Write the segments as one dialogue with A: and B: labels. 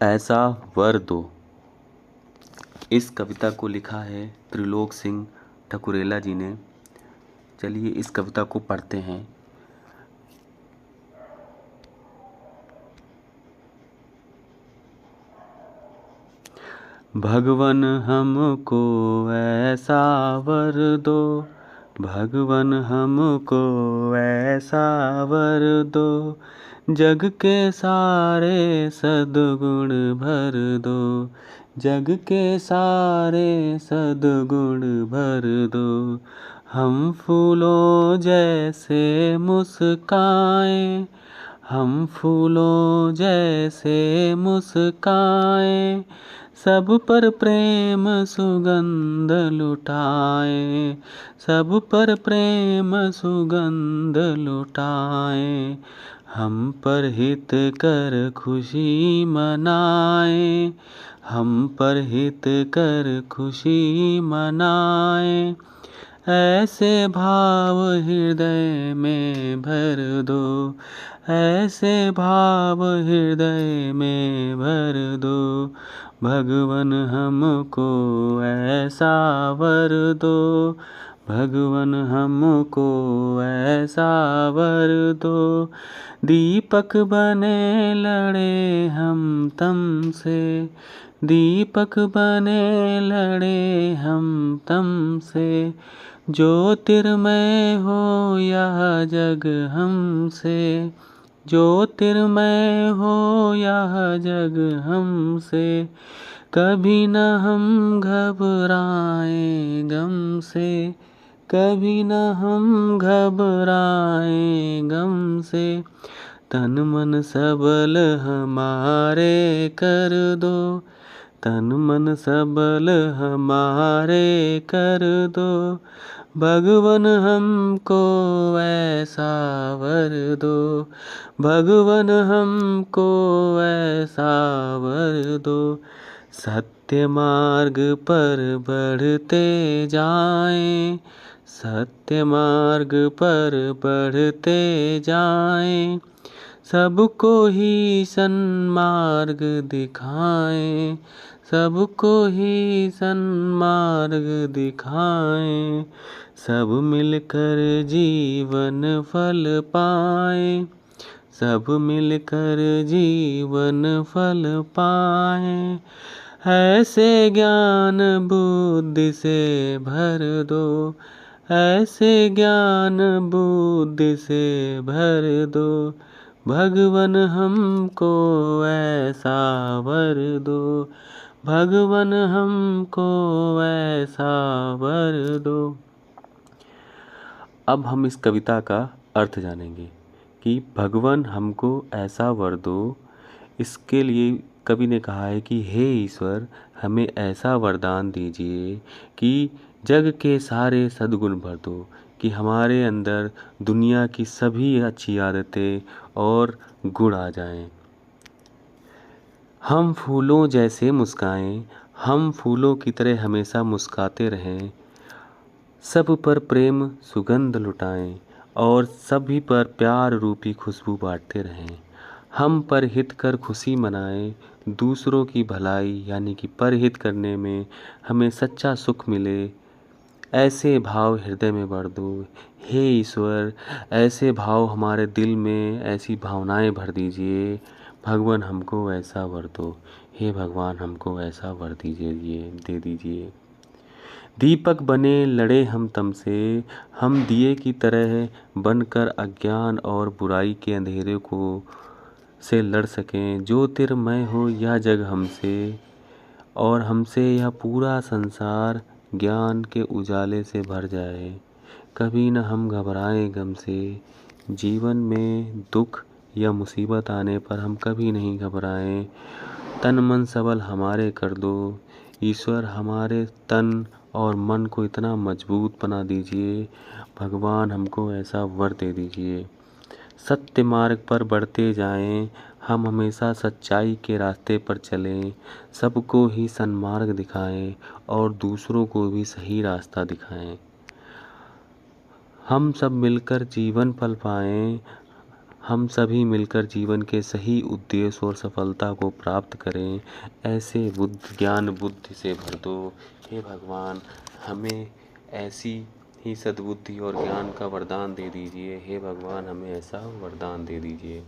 A: ऐसा वर दो। इस कविता को लिखा है त्रिलोक सिंह ठकुरेला जी ने। चलिए इस कविता को पढ़ते हैं। भगवन हमको ऐसा वर दो, भगवन हमको ऐसा वर दो, जग के सारे सद्गुण भर दो, जग के सारे सद्गुण भर दो। हम फूलों जैसे मुस्काएं, हम फूलों जैसे मुस्काएं, सब पर प्रेम सुगंध लुटाएं, सब पर प्रेम सुगंध लुटाएं। हम पर हित कर खुशी मनाएं, हम पर हित कर खुशी मनाएं। ऐसे भाव हृदय में भर दो, ऐसे भाव हृदय में भर दो। भगवन हमको ऐसा वर दो, भगवन हमको ऐसा वर दो। दीपक बने लड़े हम तम से, दीपक बने लड़े हम तम से, ज्योतिर्मय हो यह जग हमसे, ज्योतिर्मय हो यह जग हमसे। कभी न हम घबराएं गम से, कभी न हम घबराएं गम से। तन मन सबल हमारे कर दो, तन मन सबल हमारे कर दो। भगवन हमको ऐसा वर दो, भगवन हमको ऐसा वर दो। सत्य मार्ग पर बढ़ते जाएं, सत्य मार्ग पर बढ़ते जाएं, सबको ही सन्मार्ग दिखाएं, सबको ही सन्मार्ग दिखाएं। सब मिलकर जीवन फल पाएं, सब मिलकर जीवन फल पाएं। ऐसे ज्ञान बुद्धि से भर दो, ऐसे ज्ञान बुद्धि से भर दो। भगवन हमको ऐसा वर दो, भगवन हमको ऐसा वर दो। अब हम इस कविता का अर्थ जानेंगे कि भगवन हमको ऐसा वर दो। इसके लिए कवि ने कहा है कि हे ईश्वर, हमें ऐसा वरदान दीजिए कि जग के सारे सद्गुण भर दो, कि हमारे अंदर दुनिया की सभी अच्छी आदतें और गुण आ जाएं। हम फूलों जैसे मुस्काएं, हम फूलों की तरह हमेशा मुस्काते रहें। सब पर प्रेम सुगंध लुटाएं और सभी पर प्यार रूपी खुशबू बांटते रहें। हम पर हित कर खुशी मनाएं, दूसरों की भलाई यानी कि परहित करने में हमें सच्चा सुख मिले। ऐसे भाव हृदय में भर दो। हे ईश्वर, ऐसे भाव हमारे दिल में, ऐसी भावनाएं भर दीजिए। भगवान हमको ऐसा वर दो। हे भगवान हमको ऐसा वर दीजिए, दे दीजिए। दीपक बने लड़े हम तम से, हम दिए की तरह बनकर अज्ञान और बुराई के अंधेरे को से लड़ सकें। ज्योतिर्मय हो यह जग हमसे और हमसे यह पूरा संसार ज्ञान के उजाले से भर जाए। कभी न हम घबराएं गम से, जीवन में दुख या मुसीबत आने पर हम कभी नहीं घबराएं। तन मन सबल हमारे कर दो। ईश्वर, हमारे तन और मन को इतना मजबूत बना दीजिए। भगवान हमको ऐसा वर दे दीजिए। सत्य मार्ग पर बढ़ते जाएं, हम हमेशा सच्चाई के रास्ते पर चलें। सबको ही सन्मार्ग दिखाएं और दूसरों को भी सही रास्ता दिखाएं। हम सब मिलकर जीवन पल पाएं, हम सभी मिलकर जीवन के सही उद्देश्य और सफलता को प्राप्त करें। ऐसे ज्ञान बुद्धि से भर दो। हे भगवान, हमें ऐसी ही सद्बुद्धि और ज्ञान का वरदान दे दीजिए। हे भगवान, हमें ऐसा वरदान दे दीजिए।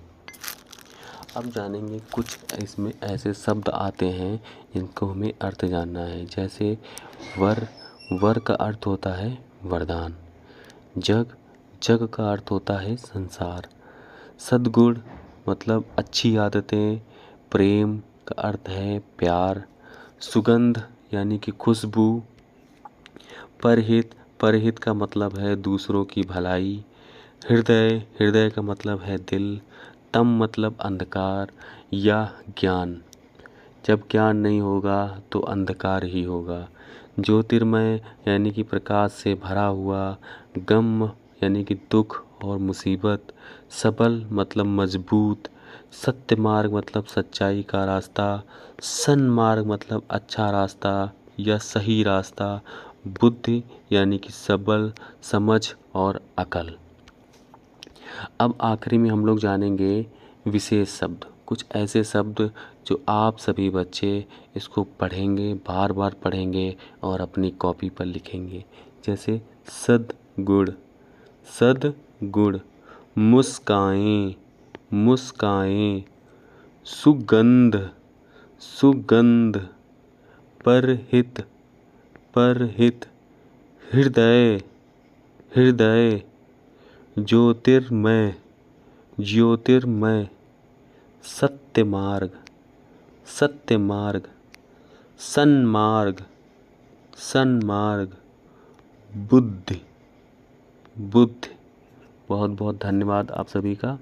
A: अब जानेंगे कुछ इसमें ऐसे शब्द आते हैं जिनको हमें अर्थ जानना है। जैसे वर का अर्थ होता है वरदान। जग का अर्थ होता है संसार। सद्गुण मतलब अच्छी आदतें। प्रेम का अर्थ है प्यार। सुगंध यानी कि खुशबू। परहित का मतलब है दूसरों की भलाई। हृदय का मतलब है दिल। तम मतलब अंधकार या ज्ञान। जब ज्ञान नहीं होगा तो अंधकार ही होगा। ज्योतिर्मय यानी कि प्रकाश से भरा हुआ। गम यानी कि दुख और मुसीबत। सबल मतलब मजबूत। सत्य मार्ग मतलब सच्चाई का रास्ता। सन्मार्ग मतलब अच्छा रास्ता या सही रास्ता। बुद्धि यानी कि सबल समझ और अकल। अब आखिरी में हम लोग जानेंगे विशेष शब्द। कुछ ऐसे शब्द जो आप सभी बच्चे इसको पढ़ेंगे, बार बार पढ़ेंगे और अपनी कॉपी पर लिखेंगे। जैसे सद्गुण। सद्गुण। मुस्काएं। मुस्काएं। सुगंध। सुगंध। परहित। परहित। हृदय। हृदय। ज्योतिर्मय। ज्योतिर्मय। सत्य मार्ग। सत्य मार्ग। सन्मार्ग। सन्मार्ग। बुद्धि। बुद्धि। बहुत बहुत धन्यवाद आप सभी का।